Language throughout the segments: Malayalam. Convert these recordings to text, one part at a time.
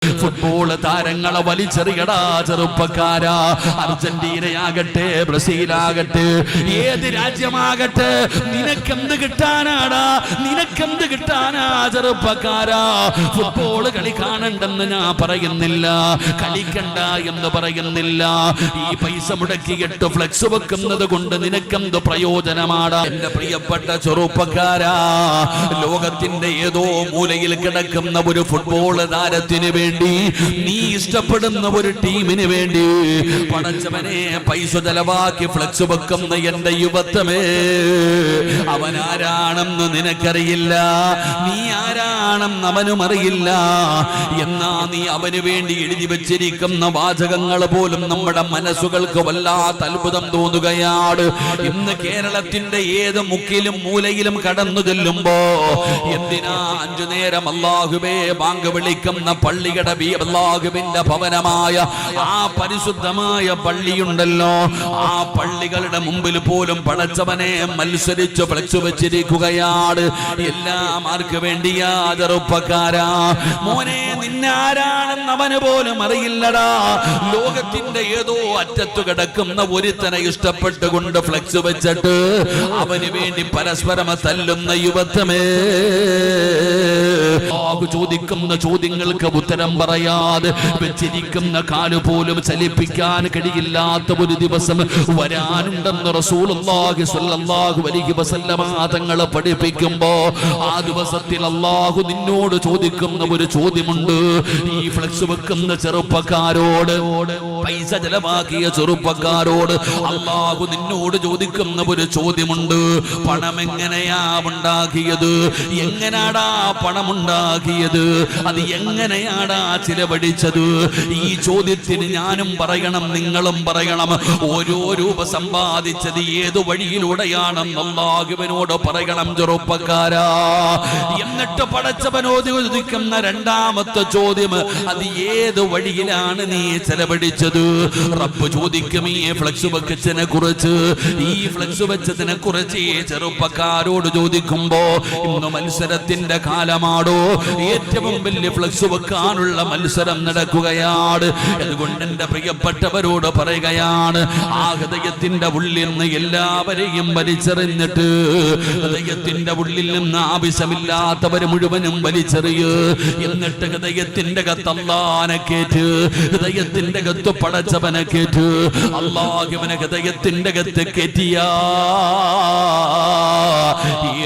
ഫുട്ബോൾ താരങ്ങളെ വലിച്ചെറിയടാ ചെറുപ്പക്കാരാ. അർജന്റീനയാകട്ടെ, ബ്രസീലാകട്ടെ, ഏത് രാജ്യമാകട്ടെ, നിനക്കെന്ത് കിട്ടാനാടാ? നിനക്കെന്ത് കിട്ടാനാ ചെറുപ്പക്കാരാ? ഫുട്ബോൾ കളി കാണണ്ടെന്ന് ഞാൻ പറയുന്നില്ല, കളിക്കണ്ട എന്ന് പറയുന്നില്ല. ഈ പൈസ മുടക്കിയിട്ട് ഫ്ലെക്സ് വെക്കുന്നത് കൊണ്ട് നിനക്കെന്ത് പ്രയോജനമാടാ? എന്റെ പ്രിയപ്പെട്ട ചെറുപ്പക്കാരാ, ലോകത്തിന്റെ ഏതോ മൂലയിൽ കിടക്കുന്ന ഒരു ഫുട്ബോൾ താരത്തിന് വേണ്ടി, നീ ഇഷ്ടപ്പെടുന്ന ഒരു ടീമിന് വേണ്ടി പടച്ചവനെ പൈസ ചെലവാക്കി ഫ്ലെക്സ് വെക്കുന്ന എന്റെ യുവത്വമേ, അവൻ ആരാണെന്ന് നിനക്കറിയില്ല, നീ ആരാണെന്ന് അവനും അറിയില്ല. എന്നാ നീ അവന് വേണ്ടി എഴുതി വെച്ചിരിക്കുന്ന വാചകങ്ങൾ പോലും നമ്മുടെ മനസ്സുകൾക്ക് വല്ലാത്ത അത്ഭുതം തോന്നുകയാണ്. ഇന്ന് കേരളത്തിന്റെ ഏത് മുക്കിലും മൂലയിലും കടന്നു ചെല്ലുമ്പോ എന്തിനാ 5 നേരം അല്ലാഹുവേ ബാങ്ക് വിളിക്കുന്ന പള്ളിയുടെ അല്ലാഹുവിന്റെ ഭവനമായ ആ പരിശുദ്ധമായ പള്ളിയുണ്ടല്ലോ, ആ പള്ളികളുടെ മുമ്പിൽ പോലും പടച്ചവനെ മത്സരിച്ച് ഫ്ലെക്സ് വെച്ചിരിക്കുകയാണ്. എല്ലാം ആർക്ക് വേണ്ടിയാ ചെറുപ്പക്കാരാ? മോനെ, നിന്നെ ആരാണെന്ന് അവന് പോലും അറിയില്ലടാ. ലോകത്തിന്റെ ഏതോ അറ്റത്തു കിടക്കുന്ന ഒരുത്തനെ ഇഷ്ടപ്പെട്ടുകൊണ്ട് ഫ്ലെക്സ് വെച്ചിട്ട് അവന് വേണ്ടി പരസ്പരം തല്ലുന്ന യുവത്വമേ, ചോദിക്കുന്ന ചോദ്യങ്ങൾക്ക് ഉത്തരം പറയാതെ വെച്ചിരിക്കുന്ന കാല് പോലും ചലിപ്പിക്കാൻ കഴിയില്ലാത്ത ഒരു ദിവസം വരാനുണ്ടെന്ന് റസൂലുള്ളാഹി സ്വല്ലല്ലാഹു അലൈഹി വസല്ലമ തങ്ങൾ പഠിപ്പിക്കുമ്പോ, ആ ദിവസത്തിൽ അല്ലാഹു നിന്നോട് ചോദിക്കുന്ന ഒരു ചോദ്യമുണ്ട്. ഈ ഫ്ലെക്സ് വെക്കുന്ന ചെറുപ്പക്കാരോട്, പൈസ ചെലവാക്കിയ ചെറുപ്പക്കാരോട് അല്ലാഹു നിന്നോട് ചോദിക്കുന്ന ഒരു ചോദ്യമുണ്ട്. പണം എങ്ങനെയാ ഉണ്ടാക്കിയത്? എങ്ങനാടാ പണം ഉണ്ടാക്കിയത്? അത് എങ്ങനെയാടാ ചിലവഴിച്ചത്? ഈ ചോദ്യത്തിന് ഞാനും പറയണം, നിങ്ങളും പറയണം. ഓരോ രൂപ സമ്പാദിച്ചത് ഏതു വഴിയിലൂടെയാണെന്ന് അല്ലാഹുവിനോട് പറയണം ചെറുപ്പക്കാരാ. എന്നിട്ട് പടച്ചവനോട് ചോദിക്കുന്ന രണ്ടാമത്തെ ചോദ്യം, അത് ഏത് വഴിയിലാണ് നീ ചെലവഴിച്ചത്? റബ്ബ് ചോദിക്കും ഈ ഫ്ലെക്സ് വെച്ചതിനെ കുറിച്ച്, ഈ ഫ്ലെക്സ് വെച്ചതിനെ കുറിച്ച് ചെറുപ്പക്കാരോട് ചോദിക്കുമ്പോ, ഇന്ന് മത്സരത്തിന്റെ കാലമാടോ, ഏറ്റവും വലിയ ഫ്ലെക്സ് വെക്കാനുള്ള മത്സരം നടക്കുകയാണ്. അതുകൊണ്ട് എന്റെ പ്രിയപ്പെട്ടവരോട് പറയുകയാണ്, ആ ഹൃദയത്തിന്റെ ഉള്ളിൽ നിന്ന് എല്ലാവരെയും വലിച്ചെറിഞ്ഞിട്ട് ഹൃദയത്തിന്റെ ഉള്ളിൽ നിന്ന് ആവശ്യമില്ലാത്തവർ മുഴുവനും വലിച്ചെറിയ്. എന്നിട്ട് ഹൃദയത്തിന്റെ കത്ത് അല്ലാഹനെ കേറ്റ്, ഹൃദയത്തിന്റെ കത്ത് പടച്ചവനെ കേറ്റ്. അല്ലാഹുവിനെ ഹൃദയത്തിന്റെ കത്ത് കേറ്റിയാ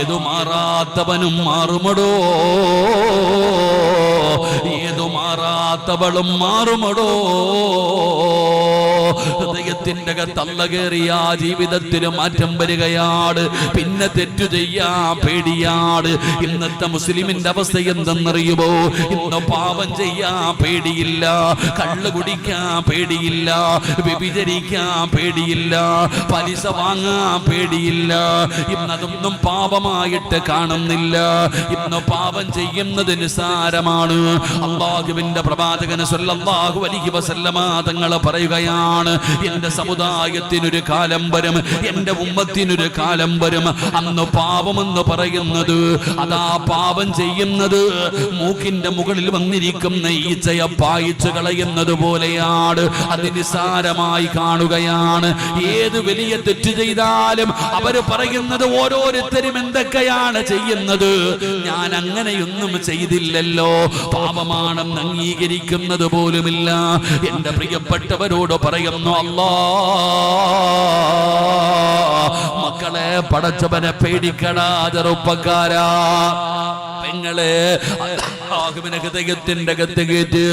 ഏതു മാറാത്തവനും മാറുമടോ, ഏതു മാറാത്തവളും മാറുമടോ. ഹൃദയത്തിന്റെ തള്ള കയറിയ ജീവിതത്തിന് മാറ്റം വരികയാണ്. പിന്നെ തെറ്റു ചെയ്യാൻ പേടിയാണ്. ഇന്നത്തെ മുസ്ലിമിന്റെ അവസ്ഥ എന്തെന്നറിയുമോ? ഇന്ന് പാപം ചെയ്യാൻ പേടിയില്ല, കള്ള് കുടിക്കാൻ പേടിയില്ല, വ്യഭിചരിക്കാൻ പേടിയില്ല, പലിശ വാങ്ങാൻ പേടിയില്ല. ഇന്നതൊന്നും പാപമായിട്ട് കാണുന്നില്ല. ഇന്ന് പാപം ചെയ്യുന്നത് നിസ്സാരമാണ്. അല്ലാഹുവിന്റെ പ്രവാചകൻ സ്വല്ലല്ലാഹു അലൈഹി വസല്ലമ തങ്ങൾ പറയുകയാണ്, എന്റെ സമുദായത്തിനൊരു കാലം വരും, എന്റെ ഉമ്മത്തിനൊരു കാലം വരും, അന്ന് പാപമെന്ന് പറയുന്നത്, അതാ പാപം ചെയ്യുന്നത് മൂക്കിന്റെ മുകളിൽ വന്നിരിക്കുന്ന ഈച്ചയെ പായിച്ചു കളയുന്നത് പോലെയാണ്. അത് നിസ്സാരമായി കാണുകയാണ്. ഏത് വലിയ തെറ്റ് ചെയ്താലും അവർ പറയുന്നത്, ഓരോരുത്തരും എന്തൊക്കെയാണ് ചെയ്യുന്നത്, ഞാൻ അങ്ങനെയൊന്നും ചെയ്തില്ലല്ലോ, പാപമാണെന്ന് അംഗീകരിക്കുന്നത് പോലുമില്ല. എന്റെ പ്രിയപ്പെട്ടവരോട് പറയുന്നു, അല്ലാ മക്കളെ, പടച്ചവനെ പേടിക്കടാ ചെറുപ്പക്കാരാ, പെങ്ങളെ. അല്ലാഹുവിനെ ഹൃദയത്തിന്റെ അകത്ത് കേറ്റ്,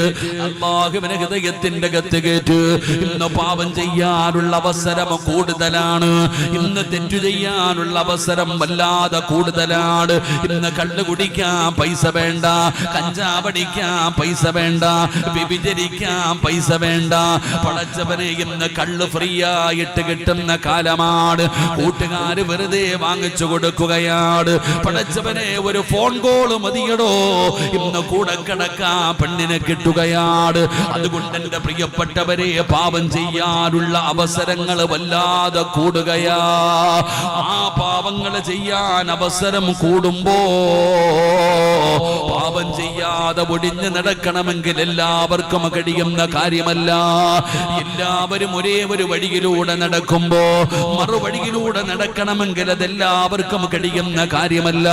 അല്ലാഹുവിനെ ഹൃദയത്തിന്റെ അകത്ത് കേറ്റ്. ഇന്ന് പാപം ചെയ്യാനുള്ള അവസരം കൂടുതലാണ്. ഇന്ന് തെറ്റു ചെയ്യാനുള്ള അവസരം വല്ലാതെ കൂടുതലാണ്. ഇന്ന് കള്ള് കുടിക്കാൻ പൈസ വേണ്ട, കഞ്ചാവടിക്കാൻ പൈസ വേണ്ട, വ്യഭിചരിക്കാൻ പൈസ വേണ്ട. പടച്ചവനെ, ഇന്ന് കള്ള് ഫ്രീ ആയിട്ട് കിട്ടുന്ന കാലമാണ്. കൂട്ടുകാര് വെറുതെ വാങ്ങിച്ചു കൊടുക്കുകയാണ്. പടച്ചവനെ, ഒരു ഫോൺ കോൾ മതിയടോ, ഇന്ന് കൂടെ കിടക്കാൻ പെണ്ണിനെ കിട്ടുകയാണ്. അതുകൊണ്ട് എന്റെ പ്രിയപ്പെട്ടവരെ, പാപം ചെയ്യാനുള്ള അവസരങ്ങൾ വല്ലാതെ കൂടുകയാ. ആ പാപങ്ങൾ ചെയ്യാൻ അവസരം കൂടുമ്പോ പാപം ചെയ്യാതെ ഒടിഞ്ഞു നടക്കണമെങ്കിൽ എല്ലാവർക്കും കഴിയുന്ന കാര്യമല്ല. എല്ലാവരും ഒരേ ഒരു വഴിയിലൂടെ നടക്കുമ്പോ മറുവഴിയിലൂടെ നടക്കണമെങ്കിൽ അതെല്ലാവർക്കും കഴിയുന്ന കാര്യമല്ല.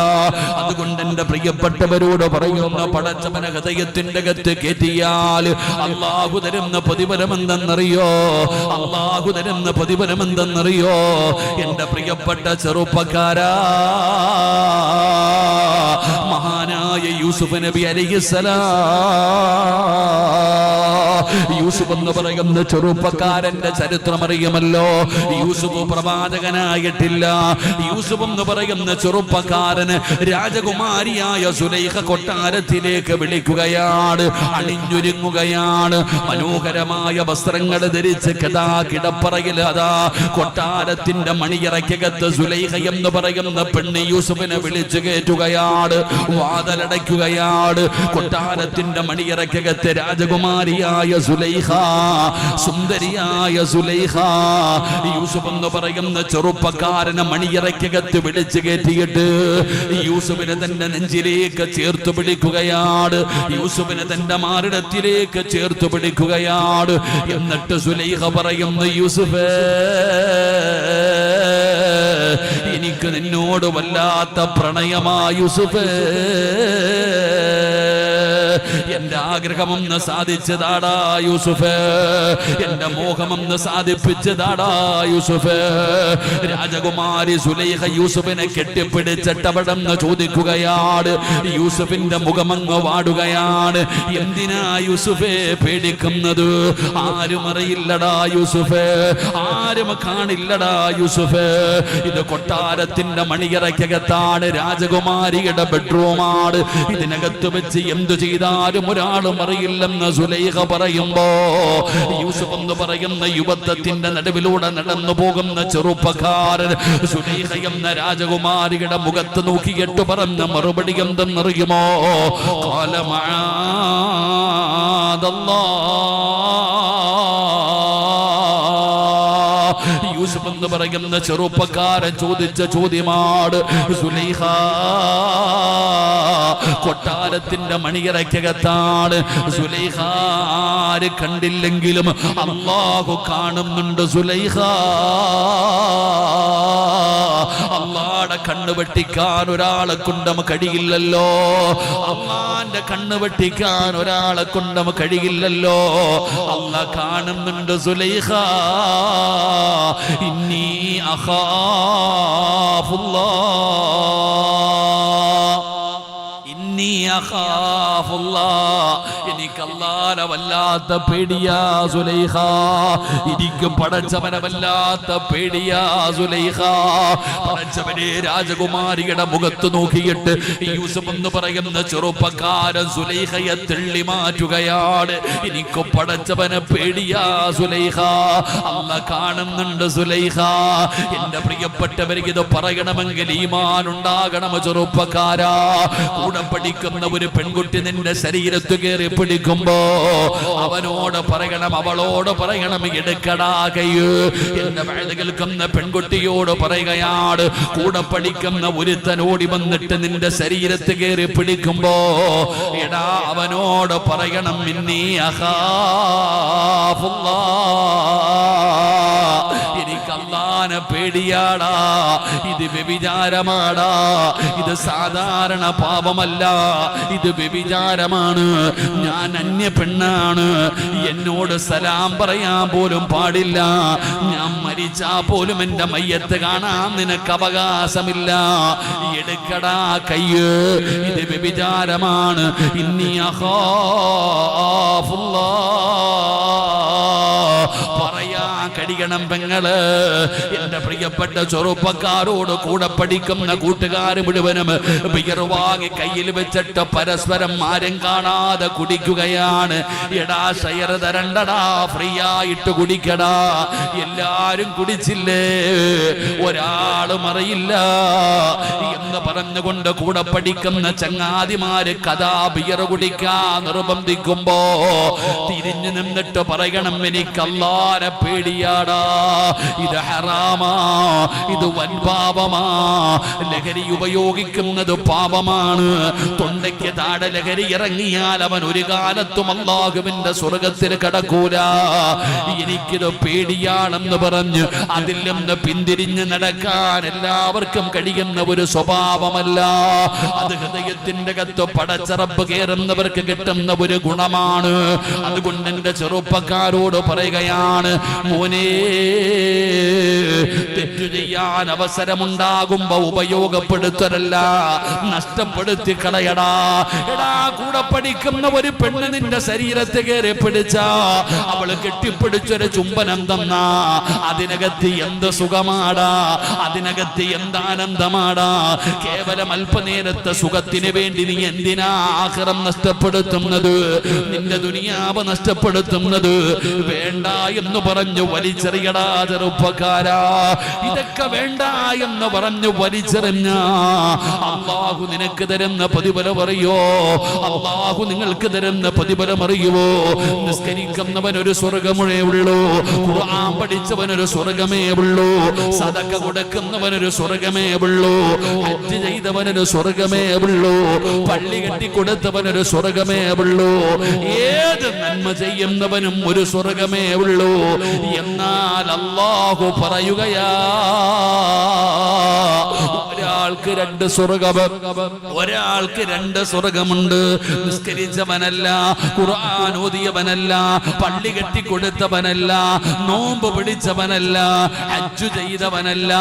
അതുകൊണ്ട് എന്റെ പ്രിയപ്പെട്ടവരോട് പറയുന്ന, പടച്ചവനെ ഹൃദയത്തിന്റെ അകത്ത് കയറ്റിയാൽ അല്ലാഹു തരുന്ന പ്രതിഫലമെന്തെന്നറിയോ? അല്ലാഹു തരുന്ന പ്രതിഫലമെന്തെന്നറിയോ? എന്റെ പ്രിയപ്പെട്ട ചെറുപ്പക്കാരാ, മഹാനായ യൂസുഫ് നബി അലൈഹിസ്സലാം, യൂസുഫ് എന്ന് പറയുന്ന ചെറുപ്പക്കാരന്റെ ചരിത്രം അറിയുമല്ലോ. യൂസുഫ് പ്രവാചകനായിട്ടില്ല. യൂസുഫ് എന്ന് പറയുന്ന ചെറുപ്പക്കാരന് രാജകുമാരിയായ സുലൈഖ കൊട്ടാരത്തിലേക്ക് വിളിക്കുകയാണ്, അണിഞ്ഞൊരുങ്ങുകയാണ്. മനോഹരമായ വസ്ത്രങ്ങൾ ധരിച്ച് കിടപ്പറയിൽ അതാ കൊട്ടാരത്തിന്റെ മണിയറയ്ക്കകത്ത് സുലൈഖ എന്ന് പറയുന്ന പെണ്ണ് യൂസുഫിനെ വിളിച്ചു കയറ്റുകയാണ്, വാതിലടയ്ക്കുകയാണ്. കൊട്ടാരത്തിന്റെ മണിയറയ്ക്കകത്ത് രാജകുമാരിയായ സുലൈഖ, സുന്ദരിയായ സുലൈഖ, യൂസുഫ് എന്ന് പറയുന്ന ചെറുപ്പക്കാരനെ മണിയറയ്ക്കകത്ത് വിളിച്ചു കയറ്റിയിട്ട് യൂസുഫിനെ തന്റെ നെഞ്ചിലേക്ക് ചേർത്ത് പിടിക്കുകയാണ്, യൂസുഫിനെ തന്റെ മാറിടത്തിലേക്ക് ചേർത്ത് പിടിക്കുകയാണ്. എന്നിട്ട് സുലൈഖ പറയുന്നു, യൂസുഫേ, എനിക്ക് നിന്നോട് വല്ലാത്ത പ്രണയമാ യൂസുഫേ, എന്റെ ആഗ്രഹമൊന്ന് സാധിച്ചതാടാ യൂസുഫ്, എന്റെ മോഹമൊന്ന് സാധിപ്പിച്ചതാടാ യൂസുഫ്. രാജകുമാരി സുലൈഖ യൂസുഫിനെ കെട്ടിപ്പിടിച്ചിട്ടവിടെന്ന് ചോദിക്കുകയാണ്. യൂസുഫിന്റെ മുഖമങ്ങ് വാടുകയാണ്. എന്തിനാ യൂസുഫെ പേടിക്കുന്നത്? ആരും അറിയില്ലടാ യൂസുഫ്, ആരും കാണില്ലടാ യൂസുഫ്. ഇത് കൊട്ടാരത്തിന്റെ മണിയറയ്ക്കകത്താണ്, രാജകുമാരിയുടെ ബെഡ്റൂമാണ്. ഇതിനകത്ത് വെച്ച് എന്തു ചെയ്താലും ഒരാളും അറിയില്ലെന്ന് സുലൈഖ പറയുമ്പോ യൂസുഫ് എന്ന് പറയുന്ന യുവത്വത്തിന്റെ നടുവിലൂടെ നടന്നു പോകുന്ന ചെറുപ്പക്കാരൻ സുലൈഖ എന്ന രാജകുമാരിയുടെ മുഖത്ത് നോക്കിയിട്ട് പറഞ്ഞ മറുപടി എന്തെന്നറിയുമോ? ഖാല മഅദല്ലാഹ്. യൂസുഫ് എന്ന് പറയുന്ന ചെറുപ്പക്കാരൻ ചോദിച്ച ചോദ്യമാണ്. സുലൈഖ കൊട്ടാരത്തിന്റെ മണിയറയ്ക്കകത്താണ്. സുലൈഖ ആര് കണ്ടില്ലെങ്കിലും അല്ലാഹു കാണുന്നുണ്ട്. സുലൈഖ, അള്ളാടെ കണ്ണ് വെട്ടിക്കാൻ ഒരാളെ കൊണ്ടും കഴിയില്ലല്ലോ, അള്ളാന്റെ കണ്ണ് വെട്ടിക്കാൻ ഒരാളെ കൊണ്ടും കഴിയില്ലല്ലോ. അള്ളാഹ് കാണുന്നുണ്ട്. സുലൈഖ, ഇന്നി അഖാഫുല്ലാഹ്, എനിക്ക് അല്ലാഹുവിനെ വല്ലാത്ത പേടിയാ സുലൈഖ, എനിക്കും പടച്ചവനെ വല്ലാത്ത പേടിയാ സുലൈഖ. പടച്ചവനെ രാജകുമാരിയുടെ മുഖത്ത് നോക്കിയിട്ട് യൂസുഫ് എന്ന് പറയുന്ന ചെറുപ്പക്കാരൻ സുലൈഖയെ തള്ളി മാറ്റുകയാണ്. എനിക്ക് പടച്ചവനെ പേടിയാ സുലൈഖ, അല്ലാഹ് കാണുന്നുണ്ട് സുലൈഖ. എന്റെ പ്രിയപ്പെട്ടവർക്ക് ഇത് പറയണമെങ്കിൽ ഈമാൻ ഉണ്ടാകണം ചെറുപ്പക്കാരാ. കൂടെ പഠിക്കുന്ന ഒരു പെൺകുട്ടി നിന്റെ ശരീരത്ത് കയറി പിടിക്കുമ്പോ അവനോട് പറയണം, അവളോട് പറയണം, എടുക്കടാ കയ്യ്. എന്റെ വഴുത് കേൾക്കുന്ന പെൺകുട്ടിയോട് പറയുകയാണ്, കൂടെ പഠിക്കുന്ന ഒരുത്തനോടി വന്നിട്ട് നിന്റെ ശരീരത്ത് കയറി പിടിക്കുമ്പോ എടാ അവനോട് പറയണം, ഇന്നി അഖാഫുല്ലാഹ്, എനിക്ക് അല്ലാഹുവിനെ പേടിയാടാ. ഇത് വ്യഭിചാരമാടാ, ഇത് സാധാരണ പാപമല്ല, ഇത് വ്യഭിചാരമാണ്. ഞാൻ അന്യ പെണ്ണാണ്, എന്നോട് സലാം പറയാൻ പോലും പാടില്ല. ഞാൻ മരിച്ചാ പോലും എന്റെ മയ്യത്ത് കാണാൻ നിനക്ക് അവകാശമില്ല. എടുക്കടാ കയ്യ്, ഇത് വ്യഭിചാരമാണ്. ഇന്നി അഖാഫുല്ലാഹ്, പറയാൻ കഴിയണം പെങ്ങള്. എന്റെ പ്രിയപ്പെട്ട ചെറുപ്പക്കാരോട് കൂടെ പഠിക്കുന്ന കൂട്ടുകാർ മുഴുവനും ബിയർ വാങ്ങി കയ്യിൽ വെച്ചിട്ട് പരസ്പരം ആരും കാണാതെ കുടിക്കുകയാണ്. എടാ ഷെയർ തരണ്ടടാ, ഫ്രീ ആയിട്ട് കുടിക്കടാ. എല്ലാരും കുടിച്ചില്ലേ, ഒരാളും അറിയില്ല എന്ന് പറഞ്ഞുകൊണ്ട് കൂടെ പഠിക്കുന്ന ചങ്ങാതിമാര് കഥാ ബിയർ കുടിക്കാൻ നിർബന്ധിക്കുമ്പോ തിരിഞ്ഞു നിന്നിട്ട് പറയണം, എനിക്ക് അല്ലാഹുവിനെ പേടിയാടാ, ഇത് ഹറാമാ, ഇത് വൻപാപമാ, ലഹരി ഉപയോഗിക്കുന്നത് പാപമാണ്. തൊണ്ടയ്ക്ക് താഴെ ലഹരി ഇറങ്ങിയാൽ അവൻ ഒരു കാലത്തും അല്ലാഹുവിന്റെ സ്വർഗത്തിൽ കടക്കൂല. എനിക്കിത് പേടിയാണെന്ന് പറഞ്ഞ് അതിൽ നിന്ന് പിന്തിരിഞ്ഞ് നടക്കാൻ എല്ലാവർക്കും കഴിയുന്ന ഒരു സ്വഭാവമല്ല. അത് ഹൃദയത്തിന്റെ അകത്ത് പടച്ചറപ്പ് കയറുന്നവർക്ക് കിട്ടുന്ന ഒരു ഗുണമാണ്. അതുകൊണ്ട് എന്റെ ചെറുപ്പക്കാരോട് പറയുകയാണ്, മോനെ, തെറ്റു ചെയ്യാൻ അവസരമുണ്ടാകുമ്പോ ഉപയോഗപ്പെടുത്തരല്ല, നഷ്ടപ്പെടുത്തി കളയടാ. എടാ, കൂടെ പഠിക്കുന്ന ഒരു പെണ്ണ് നിന്റെ ശരീരത്തെ കയറി പിടിച്ച അവള് കെട്ടിപ്പിടിച്ചൊരു ചുംബനം തന്നാ അതിനകത്ത് എന്ത് സുഖമാടാ, അതിനകത്ത് എന്താനന്ദമാടാ. കേവലം അല്പനേരത്തെ സുഖത്തിന് വേണ്ടി നീ എന്തിനാ ആഖിറം നഷ്ടപ്പെടുത്തുന്നത്, നിന്റെ ദുനിയാവ് നഷ്ടപ്പെടുത്തുന്നത്? വേണ്ട എന്ന് പറഞ്ഞു വലിച്ചെറിയടാ ചെറുപ്പക്കാരാ. ഇതൊക്കെ വേണ്ട എന്ന് പറഞ്ഞു വലിച്ചെറിഞ്ഞ അല്ലാഹു നിനക്ക് തരുന്ന പ്രതിഫലം അറിയോ? അല്ലാഹു നിങ്ങൾക്ക് തരുന്ന പ്രതിഫലം അറിയുവോ? നിസ്കരിക്കുന്നവനൊരു സ്വർഗമേ ഉള്ളൂ, ഖുർആൻ പഠിച്ചവനൊരു സ്വർഗമേ ഉള്ളൂ, സദഖ കൊടുക്കുന്നവനൊരു സ്വർഗമേ ഉള്ളൂ, ഹജ്ജ് ചെയ്തവനൊരു സ്വർഗമേ ഉള്ളൂ, പള്ളി കെട്ടി കൊടുത്തവനൊരു സ്വർഗമേ ഉള്ളൂ, ഏത് നന്മ ചെയ്യുന്നവനും ഒരു സ്വർഗമേ ഉള്ളൂ. എന്നാൽ അല്ലാഹു പറയുകയാ, ഒരാൾക്ക് രണ്ട് സ്വർഗം, ഒരാൾക്ക് രണ്ട് സ്വർഗമുണ്ട്. നിസ്കരിച്ചവനല്ല, ഖുർആൻ ഓതിയവനല്ല, പള്ളി കെട്ടി കൊടുത്തവനല്ല, നോമ്പ് പിടിച്ചവനല്ല, ഹജ്ജ് ചെയ്തവനല്ല,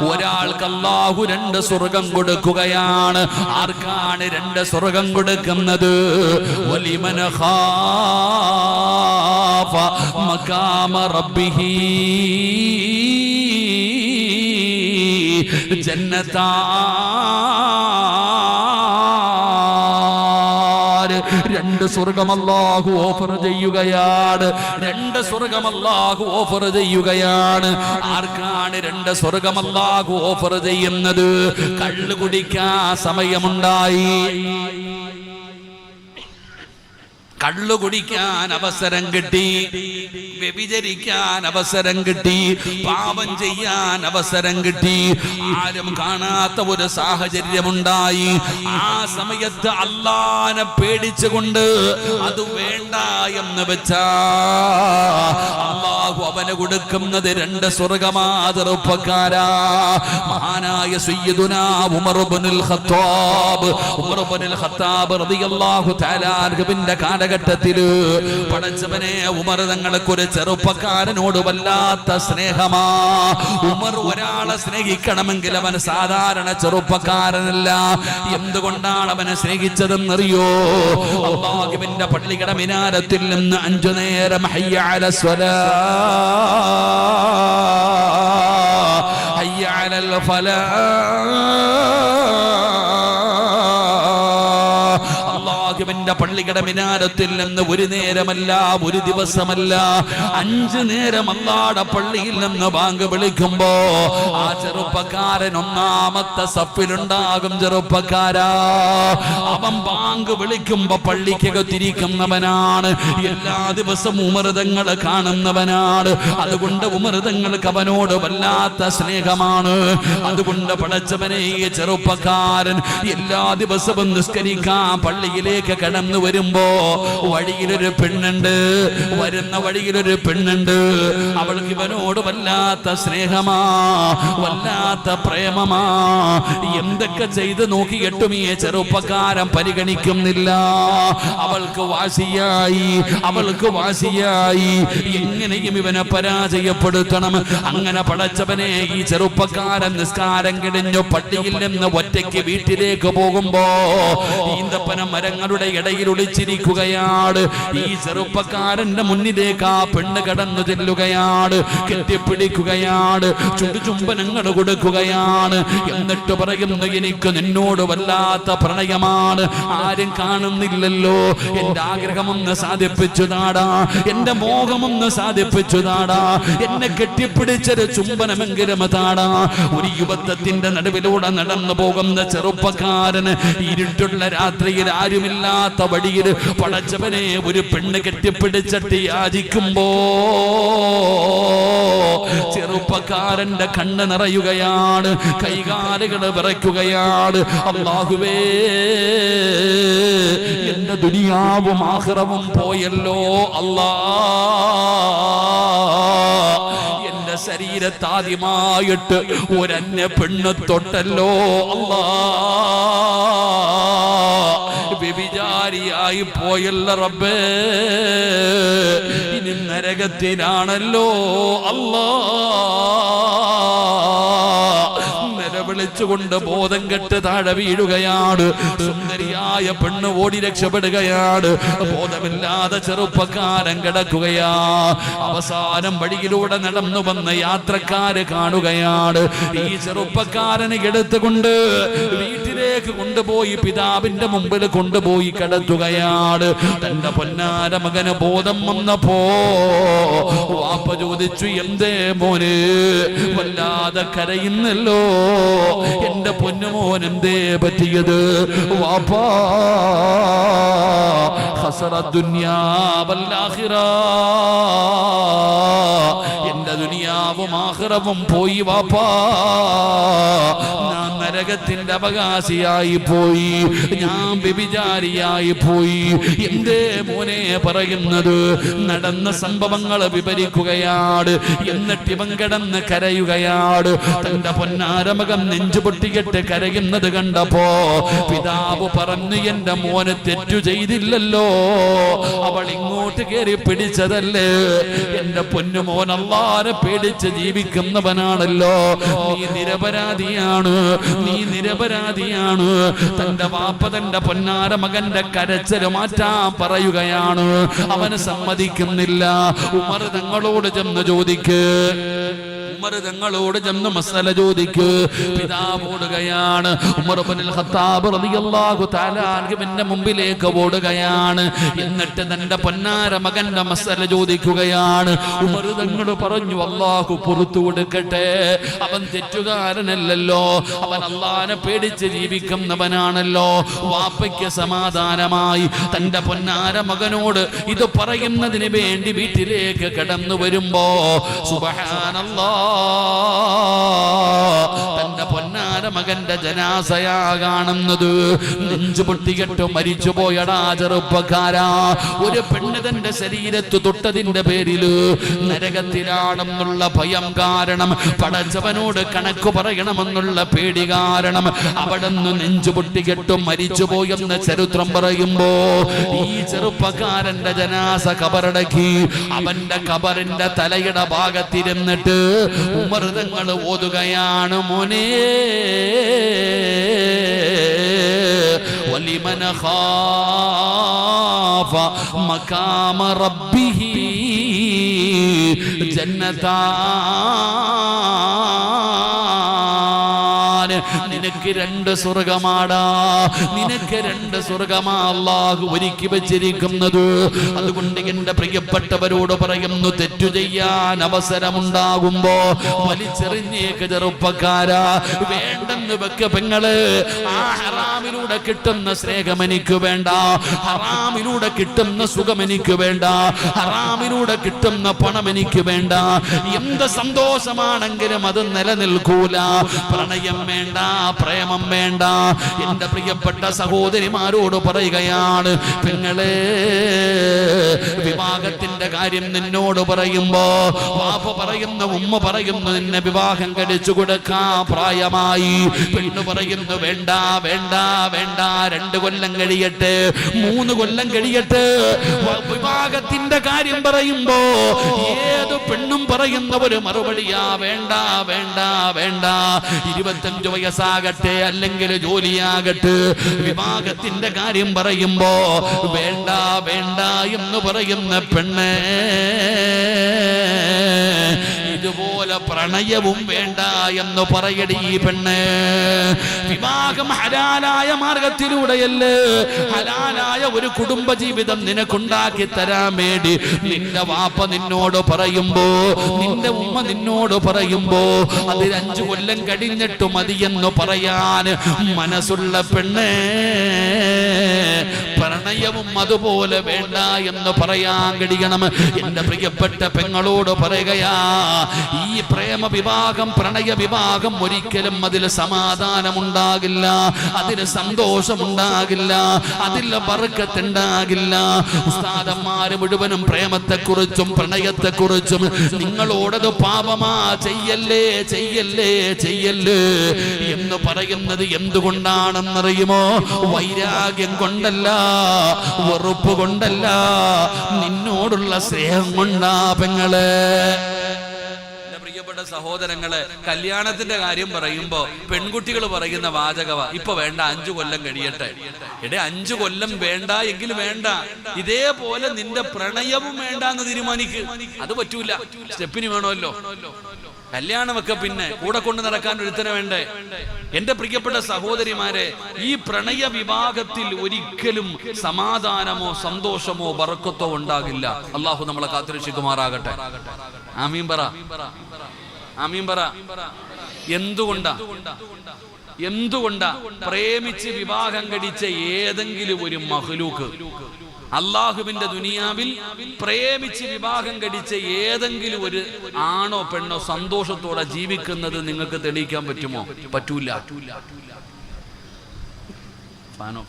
ഒരാൾക്ക് അല്ലാഹു രണ്ട് സ്വർഗം കൊടുക്കുകയാണ്. ആർക്കാണ് രണ്ട് സ്വർഗം കൊടുക്കുന്നത്? വലിമൻ ഖാഫ മഖാമ റബ്ബിഹി ജന്നത്താൻ. രണ്ട് സ്വർഗം അല്ലാഹു ഓഫർ ചെയ്യുകയാണ്, രണ്ട് സ്വർഗം അല്ലാഹു ഓഫർ ചെയ്യുകയാണ്. ആർക്കാണ് രണ്ട് സ്വർഗം അല്ലാഹു ഓഫർ ചെയ്യുന്നത്? കള്ളു കുടിക്കാൻ സമയമുണ്ടായി, കള്ളു കുടിക്കാൻ അവസരം കിട്ടി, വ്യഭിചരിക്കാൻ അവസരം കിട്ടി, പാപം ചെയ്യാൻ അവസരം കിട്ടി, ആരും കാണാത്ത ഒരു സാഹചര്യമുണ്ടായി. ആ സമയത്ത് അല്ലാഹുവിനെ പേടിച്ചുകൊണ്ട് അത് വേണ്ട എന്ന് വെച്ചാ അല്ലാഹു അവന് കൊടുക്കുന്നത് രണ്ട് സ്വർഗമാ ചെറുപ്പക്കാരാ. മഹാനായ സയ്യിദുനാ ഉമർ ഇബ്നുൽ ഖത്താബ്, ഉമർ ഇബ്നുൽ ഖത്താബ് റളിയല്ലാഹു തആല അൻഹുവിന്റെ കാലഘട്ടത്തില് പടച്ചവനെ ഉമർ തങ്ങൾക്കൊരു ചെറുപ്പക്കാരനോട് വല്ലാത്ത സ്നേഹമാ. ഉമർ ഒരാളെ സ്നേഹിക്കണമെങ്കിൽ അവൻ സാധാരണ ചെറുപ്പക്കാരനല്ല. എന്തുകൊണ്ടാണ് അവനെ സ്നേഹിച്ചതെന്നറിയോ? അല്ലാഹുവിന്റെ പള്ളിയുടെ മിനാരത്തിൽ നിന്ന് 5 നേരം ഹയ്യ അലൽ സ്വലാ, ഹയ്യ അലൽ ഫലാഹ്, അല്ലാഹുവിന്റെ പള്ളിയുടെ മിനാരത്തിൽ നിന്ന് ഒരു നേരമല്ല, ഒരു ദിവസമല്ല, 5 നേരം അല്ലാഹുവിന്റെ പള്ളിയിൽ നിന്ന് ബാങ്ക് വിളിക്കുമ്പോ ആ ചെറുപ്പക്കാരൻ ഒന്നാമത്തെ സഫിലുണ്ടാകും. ചെറുപ്പക്കാരാ, അവൻ ബാങ്ക് വിളിക്കുമ്പോ പള്ളിക്കകത്തിരിക്കുന്നവനാണ്, എല്ലാ ദിവസവും ഉമർതങ്ങൾ കാണുന്നവനാണ്. അതുകൊണ്ട് ഉമർതങ്ങൾക്ക് അവനോട് വല്ലാത്ത സ്നേഹമാണ്. അതുകൊണ്ട് പടച്ചവനെ ഈ ചെറുപ്പക്കാരൻ എല്ലാ ദിവസവും നിസ്കരിക്കാൻ പള്ളിയിലേക്ക് കടന്നു വരുമ്പോ വഴിയിലൊരു പെണ്ണുണ്ട്, വരുന്ന വഴിയിലൊരു പെണ്ണുണ്ട്. അവൾക്ക് ഇവനോട് വല്ലാത്ത സ്നേഹമാ, വല്ലാത്ത പ്രേമമാ. എന്തൊക്കെ ചെയ്ത് നോക്കിയിട്ടും ഈ ചെറുപ്പക്കാരൻ പരിഗണിക്കുന്നില്ല. അവൾക്ക് വാശിയായി, അവൾക്ക് വാശിയായി. എങ്ങനെയും ഇവനെ പരാജയപ്പെടുത്തണം. അങ്ങനെ പടച്ചവനെ ഈ ചെറുപ്പക്കാരൻ നിസ്കാരം കിടഞ്ഞു പള്ളിയിൽ നിന്ന് ഒറ്റയ്ക്ക് വീട്ടിലേക്ക് പോകുമ്പോ ഈന്തപ്പന മരങ്ങളുടെ ഇടയിലൂടെ വിളിച്ചിരിക്കുകയാണ്. ഈ ചെറുപ്പക്കാരന്റെ മുന്നിലേക്ക് ആ പെണ്ണ് കടന്നു ചെല്ലുകയാണ്, കെട്ടിപ്പിടിക്കുകയാണ്, ചുടുചുംബനങ്ങൾ കൊടുക്കുകയാണ്. എന്നിട്ട് പറയുന്നു, എനിക്ക് നിന്നോട് വല്ലാത്ത പ്രണയമാണ്, ആരും കാണുന്നില്ലല്ലോ, എന്റെ ആഗ്രഹമൊന്ന് സാധിപ്പിച്ചു താടാ, എന്റെ മോഹമൊന്ന് സാധിപ്പിച്ചു താടാ, എന്നെ കെട്ടിപ്പിടിച്ചൊരു ചുംബനമെങ്കിലും താടാ. ഒരു യുവത്വത്തിന്റെ നടുവിലൂടെ നടന്നു പോകുന്ന ചെറുപ്പക്കാരന് ഇരുട്ടുള്ള രാത്രിയിൽ ആരുമില്ലാത്ത വഴിയിൽ പടച്ചവനെ ഒരു പെണ്ണ് കെട്ടിപ്പിടിച്ചിട്ട് യാചിക്കുമ്പോ ചെറുപ്പക്കാരന്റെ കണ്ണ് നിറയുകയാണ്, കൈകാലുകൾ വിറയ്ക്കുകയാണ്. അല്ലാഹുവേ, എന്റെ ദുനിയാവും ആഖിറവും പോയല്ലോ അല്ലാ, എന്റെ ശരീരത്താദ്യമായിട്ട് ഒരന്യ പെണ്ണ് തൊട്ടല്ലോ അല്ലാ, വ്യഭിചാരിയായി പോയല്ല റബ്ബേ, ഇനി നരകത്തിനാണല്ലോ അല്ലാ. വിളിച്ചുകൊണ്ട് ബോധം കെട്ട് താഴെ വീഴുകയാണ്. സുന്ദരിയായ പെണ്ണ് ഓടി രക്ഷപ്പെടുകയാണ്. ബോധമില്ലാതെ ചെറുപ്പക്കാരൻ കിടക്കുകയാ. അവസാനം വഴിയിലൂടെ നടന്നു വന്ന യാത്രക്കാര് കാണുകയാണ്. ഈ ചെറുപ്പക്കാരനെ എടുത്തുകൊണ്ട് വീട്ടിലേക്ക് കൊണ്ടുപോയി പിതാവിന്റെ മുമ്പിൽ കൊണ്ടുപോയി കിടത്തുകയാണ്. തന്റെ പൊന്നാര മകന് ബോധം വന്നപ്പോ വാപ്പ ചോദിച്ചു, എന്തേ മോന് വല്ലാതെ കരയുന്നല്ലോ, എന്റെ പൊന്നുമോൻ എന്തേ പറ്റിയത്? വാപ്പാ, ഖസറ ദുനിയാ വൽ ആഖിറ, എന്റെ ദുനിയാവും ആഖിറവും പോയി വാപ്പാ, ഞാൻ നരകത്തിന്റെ അവകാശിയായി പോയി, ഞാൻ വ്യഭിചാരിയായി പോയി. എന്തേ മോനെ പറയുന്നത്? നടന്ന സംഭവങ്ങൾ വിവരിക്കുകയാണ്. എന്നിട്ട് ഇവൻ കിടന്ന് കരയുകയാണ്. തന്റെ പൊന്നാരമകം നെഞ്ചുപൊട്ടിയിട്ട് കരയുന്നത് കണ്ടപ്പോ പിതാവ് പറഞ്ഞു, എന്റെ മോന് തെറ്റു ചെയ്തില്ലല്ലോ, അവൾ ഇങ്ങോട്ട് കയറി പിടിച്ചതല്ലേ. എന്റെ പൊന്നുമോൻ അല്ലാഹുവിനെ പേടിച്ച് ജീവിക്കുന്നവനാണല്ലോ, നീ നിരപരാധിയാണ്, നീ നിരപരാധിയാണ്. തന്റെ വാപ്പ തന്റെ പൊന്നാര മകന്റെ കരച്ചിൽ മാറ്റാൻ പറയുകയാണ്. അവന് സമ്മതിക്കുന്നില്ല. ഉമർ തങ്ങളോട് ചെന്ന് ചോദിക്ക്, ഉമർ തങ്ങളോട് ചെന്ന് മസല ചോദിക്ക്. പിതാവ് ഓടുകയാണ്. ഉമർ ഇബ്നുൽ ഖത്താബ് റളിയല്ലാഹു തആല അൻഹുവിന്റെ മുമ്പിലേക്ക് ഓടുകയാണ്. എന്നിട്ട് തന്റെ പൊന്നാര മകന്റെ മസല ചോദിക്കുകയാണ്. ഉമർ തങ്ങൾ പറഞ്ഞു, അല്ലാഹു പുറത്തു കൊടുക്കട്ടെ, അവൻ തെറ്റുകാരനല്ലല്ലോ, അവൻ അല്ലാഹുവിനെ പേടിച്ച് ജീവിക്കുന്നവനാണല്ലോ. വാപ്പയ്ക്ക് സമാധാനമായി. തന്റെ പൊന്നാര മകനോട് ഇത് പറയുന്നതിന് വേണ്ടി വീട്ടിലേക്ക് കടന്നു വരുമ്പോ സുബ്ഹാനല്ലാഹ്, തന്റെ പൊന്നാര മകന്റെ ജനാസയാ കാണുന്നത്. നെഞ്ചു പൊട്ടികെട്ട് മരിച്ചുപോയടാ ചെറുപ്പക്കാരാ. ഒരു പെണ്ണ് തന്റെ ശരീരത്ത് തൊട്ടതിന്റെ പേരില് നരകത്തിലാണെന്നുള്ള ഭയം കാരണം, പടച്ചവനോട് കണക്ക് പറയണമെന്നുള്ള പേടി കാരണം അവിടുന്ന് നെഞ്ചു പൊട്ടികെട്ടും മരിച്ചുപോയെന്ന് ചരിത്രം പറയുമ്പോ ഈ ചെറുപ്പക്കാരന്റെ ജനാസ കബറടക്കി അവന്റെ കബറിന്റെ തലയുടെ ഭാഗത്തിരുന്നിട്ട് ഉമർ തങ്ങൾ ഓതുകയാണ്, മോനെ വലിമൻ ഖാഫ മഖാമ റബ്ബിഹി ജന്നതാൻ. നിനക്ക് രണ്ട് സ്വർഗമാടാ, നിനക്ക് രണ്ട് സ്വർഗമാ അല്ലാഹു ഒരുക്കി വെച്ചിരിക്കുന്നത്. അതുകൊണ്ട് എന്റെ പ്രിയപ്പെട്ടവരോട് പറയുന്നു, തെറ്റു ചെയ്യാൻ അവസരമുണ്ടാകുമ്പോ വലിച്ചെറിഞ്ഞേക്ക് ചെറുപ്പക്കാരാ. വേണ്ടെന്ന് വെക്ക പെങ്ങള്. ആ ഹറാമിലൂടെ കിട്ടുന്ന സ്നേഹം എനിക്ക് വേണ്ട, ഹറാമിലൂടെ കിട്ടുന്ന സുഖം എനിക്ക് വേണ്ട, ഹറാമിലൂടെ കിട്ടുന്ന പണം എനിക്ക് വേണ്ട. എന്ത് സന്തോഷമാണെങ്കിലും അത് നിലനിൽക്കൂല. പ്രണയം വേണ്ട, പ്രേമം വേണ്ട. എന്റെ പ്രിയപ്പെട്ട സഹോദരിമാരോട് പറയുകയാണ്, പെങ്ങളെ, വിവാഹത്തിന്റെ കാര്യം നിന്നോട് പറയുമ്പോ വാപ്പ പറയുന്നു, ഉമ്മ പറയുന്നു, നിന്നെ വിവാഹം കഴിച്ചു കൊടുക്കാൻ പ്രായമായി. പെണ്ണ് പറയുന്നു, വേണ്ട വേണ്ട വേണ്ട, 2 കൊല്ലം കഴിയട്ടെ, 3 കൊല്ലം കഴിയട്ടെ. വിവാഹത്തിന്റെ കാര്യം പറയുമ്പോ ഏത് പെണ്ണും പറയുന്ന ഒരു മറുപടിയാ, വേണ്ട വേണ്ട വേണ്ട. 25 വയസ്സാകട്ടെ, അല്ലെങ്കിൽ ജോലിയാകട്ടെ, വിവാഹത്തിന്റെ കാര്യം പറയുമ്പോ വേണ്ട വേണ്ട എന്ന് പറയുന്ന പെണ്ണ്, ഇതുപോലെ പ്രണയവും വേണ്ട എന്ന് പറയടി ഈ പെണ്ണ്. വിവാഹം ഹലാലായ മാർഗത്തിലൂടെയല്ലേ, ഹലാലായ ഒരു കുടുംബ ജീവിതം നിനക്കുണ്ടാക്കി തരാൻ വേണ്ടി നിന്റെ വാപ്പ നിന്നോട് പറയുമ്പോ, നിന്റെ ഉമ്മ നിന്നോട് പറയുമ്പോ അതിൽ 5 കൊല്ലം കഴിഞ്ഞിട്ട് മതിയെന്ന് പറയാൻ മനസ്സുള്ള പെണ്ണ്, പ്രണയവും അതുപോലെ വേണ്ട എന്ന് പറയാൻ കഴിയണം. എന്റെ പ്രിയപ്പെട്ട പെങ്ങളോട് പറയുകയാ, ഈ പ്രേമ വിവാഹം, പ്രണയ വിവാഹം ഒരിക്കലും അതിൽ സമാധാനമുണ്ടാകില്ല, അതിന് സന്തോഷമുണ്ടാകില്ല, അതിൽ ബർക്കത്തുണ്ടാകില്ല. ഉസ്താദന്മാര് മുഴുവനും പ്രേമത്തെക്കുറിച്ചും പ്രണയത്തെക്കുറിച്ചും നിങ്ങളോടത് പാപമാ, ചെയ്യല്ലേ ചെയ്യല്ലേ ചെയ്യല്ലേ എന്ന് പറയുന്നത് എന്തുകൊണ്ടാണെന്നറിയുമോ? വൈരാഗ്യം കൊണ്ടല്ല, വെറുപ്പ് കൊണ്ടല്ല, നിന്നോടുള്ള സ്നേഹം കൊണ്ടാ പെങ്ങളെ. പ്രിയപ്പെട്ട സഹോദരങ്ങളെ, കല്യാണത്തിന്റെ കാര്യം പറയുമ്പോ പെൺകുട്ടികൾ പറയുന്ന വാചകവാ, ഇപ്പൊ വേണ്ട 5 കൊല്ലം കഴിയട്ടെ. 5 കൊല്ലം വേണ്ട എങ്കിൽ വേണ്ട, ഇതേപോലെ നിന്റെ പ്രണയവും വേണ്ട എന്ന് തീരുമാനിക്ക്. അത് പറ്റൂല, സ്റ്റെപ്പിന് വേണമല്ലോ. കല്യാണമൊക്കെ പിന്നെ കൂടെ കൊണ്ട് നടക്കാൻ ഒരുത്തനെ വേണ്ടേ? എന്റെ പ്രിയപ്പെട്ട സഹോദരിമാരെ, ഈ പ്രണയ വിവാഹത്തിൽ ഒരിക്കലും സമാധാനമോ സന്തോഷമോ ബർക്കത്തോ ഉണ്ടാകില്ല. അള്ളാഹു നമ്മളെ കാത്തുരക്ഷിക്കുമാറാകട്ടെ. ആമീൻ പറ, ആമീൻ പറ. എന്തുകൊണ്ടാ പ്രേമിച്ച് വിവാഹം കഴിച്ച ഏതെങ്കിലും ഒരു മഖ്ലൂക്ക്, അള്ളാഹുവിന്റെ ദുനിയാവിൽ പ്രേമിച്ച് വിവാഹം കഴിച്ച ഏതെങ്കിലും ഒരു ആണോ പെണ്ണോ സന്തോഷത്തോടെ ജീവിക്കുന്നത് നിങ്ങൾക്ക് തെളിയിക്കാൻ പറ്റുമോ? പറ്റൂല. ഫാനോ,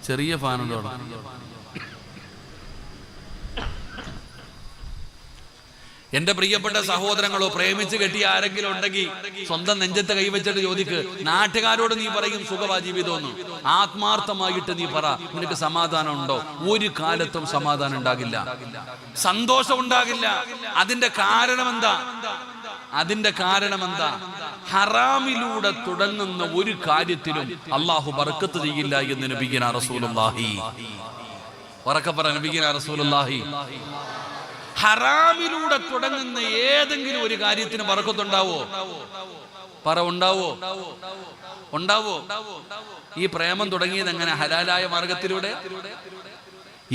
ചെറിയ ഫാനുണ്ടോ? എന്റെ പ്രിയപ്പെട്ട സഹോദരങ്ങളോ, പ്രേമിച്ച് കെട്ടിയ ആരെങ്കിലും ഉണ്ടെങ്കിൽ സ്വന്തം നെഞ്ചത്തെ കൈവച്ചിട്ട് ചോദിക്ക്, നാട്ടുകാരോട് നീ പറയും സുഖവാ ജീവിതമൊന്നും, ആത്മാർത്ഥമായിട്ട് നീ പറ, നിനക്ക് സമാധാനം ഉണ്ടോ? ഒരു കാലത്തും സമാധാനം ഉണ്ടാകില്ല, സന്തോഷം ഉണ്ടാകില്ല. അതിന്റെ കാരണം എന്താ? ഹറാമിലൂടെ തുടങ്ങുന്ന ഒരു കാര്യത്തിലും അള്ളാഹു ബർക്കത്ത് ചെയ്യില്ല എന്ന് നബിയുനാ റസൂലുള്ളാഹി. ഉറക്കെ പറ, നബിയുനാ റസൂലുള്ളാഹി. ഹറാമിലൂടെ തുടങ്ങുന്ന ഏതെങ്കിലും ഒരു കാര്യത്തിന് ബർക്കത്തുണ്ടാവോ? പറ, ഉണ്ടാവോ? ഈ പ്രേമം തുടങ്ങിയത് എങ്ങനെ? ഹലാലായ മാർഗത്തിലൂടെ.